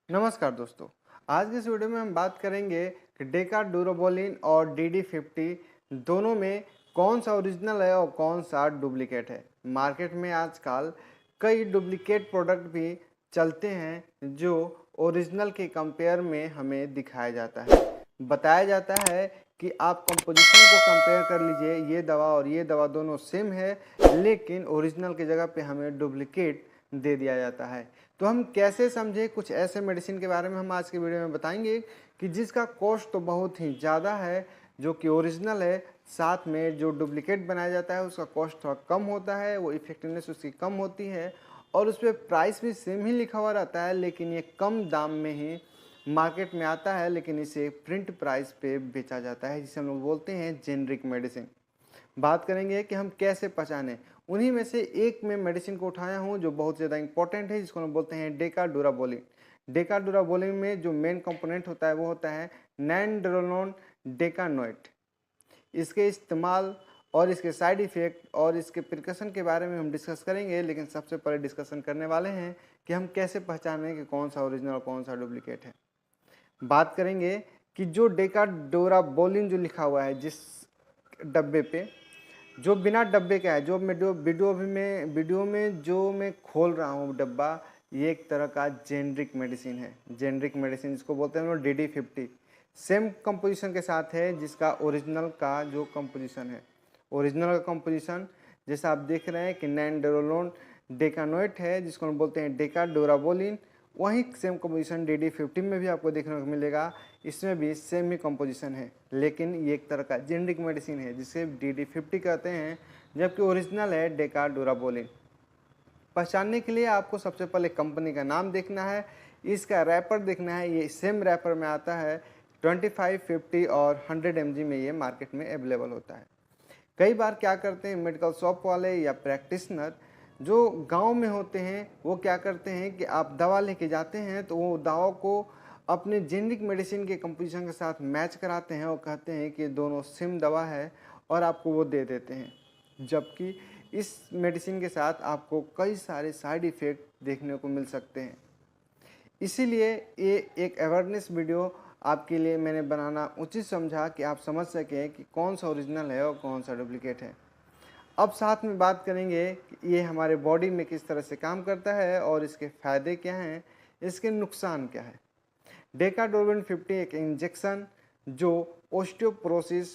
नमस्कार दोस्तों। आज की इस वीडियो में हम बात करेंगे कि डेकाडुराबोलिन और DD50 दोनों में कौन सा ओरिजिनल है और कौन सा डुप्लीकेट है। मार्केट में आजकल कई डुप्लीकेट प्रोडक्ट भी चलते हैं जो ओरिजिनल के कंपेयर में हमें दिखाया जाता है। बताया जाता है कि आप कंपोजिशन को कंपेयर कर लीजिए, ये दवा और ये दवा दोनों सेम है, लेकिन ओरिजिनल की जगह पे हमें डुप्लीकेट दे दिया जाता है। तो हम कैसे समझे, कुछ ऐसे मेडिसिन के बारे में हम आज की वीडियो में बताएंगे कि जिसका कॉस्ट तो बहुत ही ज़्यादा है जो कि ओरिजिनल है, साथ में जो डुप्लीकेट बनाया जाता है उसका कॉस्ट थोड़ा कम होता है, वो इफेक्टिवनेस उसकी कम होती है और उस पर प्राइस भी सेम ही लिखा हुआ रहता है, लेकिन ये कम दाम में ही मार्केट में आता है, लेकिन इसे प्रिंट प्राइस पे बेचा जाता है, जिसे हम लोग बोलते हैं जेनरिक मेडिसिन। बात करेंगे कि हम कैसे पहचानें। उन्हीं में से एक में मेडिसिन को उठाया हूँ जो बहुत ज़्यादा इंपॉर्टेंट है, जिसको हम बोलते हैं डेकाडुराबोलिन। डेकाडुराबोलिन में जो मेन कंपोनेंट होता है वो होता है नैनड्रोलोन डेकानोएट। इसके इस्तेमाल और इसके साइड इफ़ेक्ट और इसके प्रिकॉशन के बारे में हम डिस्कस करेंगे, लेकिन सबसे पहले डिस्कशन करने वाले हैं कि हम कैसे पहचानें कि कौन सा ओरिजिनल और कौन सा डुप्लीकेट है। बात करेंगे कि जो डेकाडुराबोलिन जो लिखा हुआ है जिस डब्बे पे, जो बिना डब्बे का है, जो वीडियो में जो मैं खोल रहा हूँ डब्बा, ये एक तरह का जेनरिक मेडिसिन है। जेनरिक मेडिसिन जिसको बोलते हैं DD50 सेम कंपोजिशन के साथ है जिसका ओरिजिनल का जो कंपोजिशन है। ओरिजिनल का कंपोजिशन जैसा आप देख रहे हैं कि नैनड्रोलोन डेकानोएट है, जिसको हम बोलते हैं डेकाडुराबोलिन। वही सेम कंपोजिशन DD50 में भी आपको देखने को मिलेगा, इसमें भी सेम ही कंपोजिशन है, लेकिन ये एक तरह का जेनरिक मेडिसिन है जिसे DD50 कहते हैं, जबकि ओरिजिनल है डेकाडुराबोलिन। पहचानने के लिए आपको सबसे पहले कंपनी का नाम देखना है, इसका रैपर देखना है, ये सेम रैपर में आता है। 25, 50 और 100 mg में ये मार्केट में अवेलेबल होता है। कई बार क्या करते हैं मेडिकल शॉप वाले या प्रैक्टिशनर जो गांव में होते हैं, वो क्या करते हैं कि आप दवा लेके जाते हैं तो वो दवा को अपने जेनरिक मेडिसिन के कंपोजिशन के साथ मैच कराते हैं और कहते हैं कि दोनों सेम दवा है और आपको वो दे देते हैं, जबकि इस मेडिसिन के साथ आपको कई सारे साइड इफ़ेक्ट देखने को मिल सकते हैं। इसीलिए ये एक अवेयरनेस वीडियो आपके लिए मैंने बनाना उचित समझा कि आप समझ सकें कि कौन सा ओरिजिनल है और कौन सा डुप्लीकेट है। अब साथ में बात करेंगे कि ये हमारे बॉडी में किस तरह से काम करता है और इसके फ़ायदे क्या हैं, इसके नुकसान क्या है। डेकाडुराबोलिन 50 एक इंजेक्शन जो ओस्टियोपोरोसिस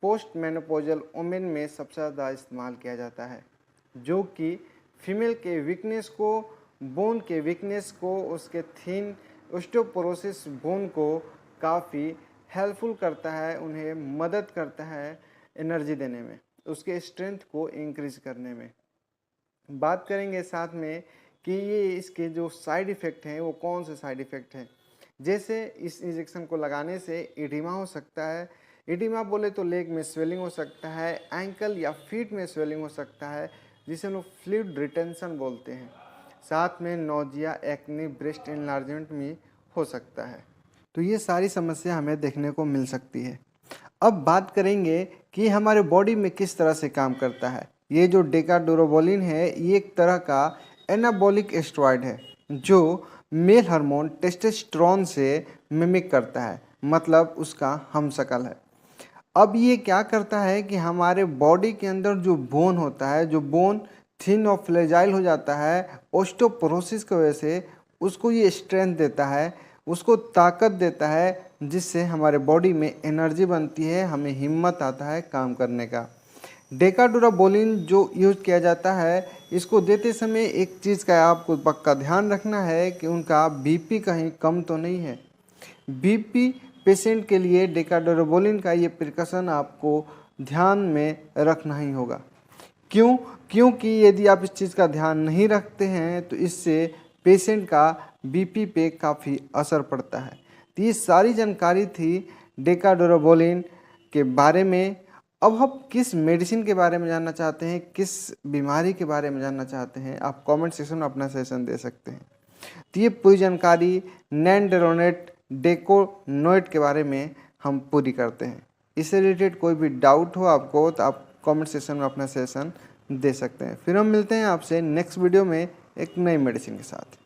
पोस्ट मेनोपॉजल वुमेन में सबसे ज़्यादा इस्तेमाल किया जाता है, जो कि फीमेल के वीकनेस को, बोन के वीकनेस को, उसके थिन ओस्टियोपोरोसिस बोन को काफ़ी हेल्पफुल करता है, उन्हें मदद करता है एनर्जी देने में, उसके स्ट्रेंथ को इंक्रीज करने में। बात करेंगे साथ में कि ये इसके जो साइड इफ़ेक्ट हैं वो कौन से साइड इफ़ेक्ट हैं। जैसे इस इंजेक्शन को लगाने से एडिमा हो सकता है। एडिमा बोले तो लेग में स्वेलिंग हो सकता है, एंकल या फीट में स्वेलिंग हो सकता है, जिसे हम लोग फ्लूइड रिटेंशन बोलते हैं। साथ में नोजिया, एक्ने, ब्रेस्ट एनलार्जमेंट भी हो सकता है। तो ये सारी समस्या हमें देखने को मिल सकती है। अब बात करेंगे कि हमारे बॉडी में किस तरह से काम करता है। ये जो डेकाडुराबोलिन है ये एक तरह का एनाबॉलिक स्टेरॉयड है जो मेल हार्मोन टेस्टोस्टेरोन से मिमिक करता है, मतलब उसका हमशक्ल है। अब ये क्या करता है कि हमारे बॉडी के अंदर जो बोन होता है, जो बोन थिन और फ्लेजाइल हो जाता है ओस्टियोपोरोसिस की वजह से, उसको ये स्ट्रेंथ देता है, उसको ताकत देता है, जिससे हमारे बॉडी में एनर्जी बनती है, हमें हिम्मत आता है काम करने का। डेकाडुराबोलिन जो यूज किया जाता है, इसको देते समय एक चीज़ का आपको पक्का ध्यान रखना है कि उनका बीपी कहीं कम तो नहीं है। बीपी पेशेंट के लिए डेकाडुराबोलिन का ये प्रिकॉशन आपको ध्यान में रखना ही होगा। क्योंकि यदि आप इस चीज़ का ध्यान नहीं रखते हैं तो इससे पेशेंट का बीपी पे काफ़ी असर पड़ता है। तो ये सारी जानकारी थी डेकाडुराबोलिन के बारे में। अब हम किस मेडिसिन के बारे में जानना चाहते हैं, किस बीमारी के बारे में जानना चाहते हैं, आप कमेंट सेक्शन में अपना सजेशन दे सकते हैं। तो ये पूरी जानकारी नैनड्रोलोनेट डेकानोएट के बारे में हम पूरी करते हैं। इससे रिलेटेड कोई भी डाउट हो आपको तो आप कमेंट सेक्शन में अपना सजेशन दे सकते हैं। फिर हम मिलते हैं आपसे नेक्स्ट वीडियो में एक नई मेडिसिन के साथ।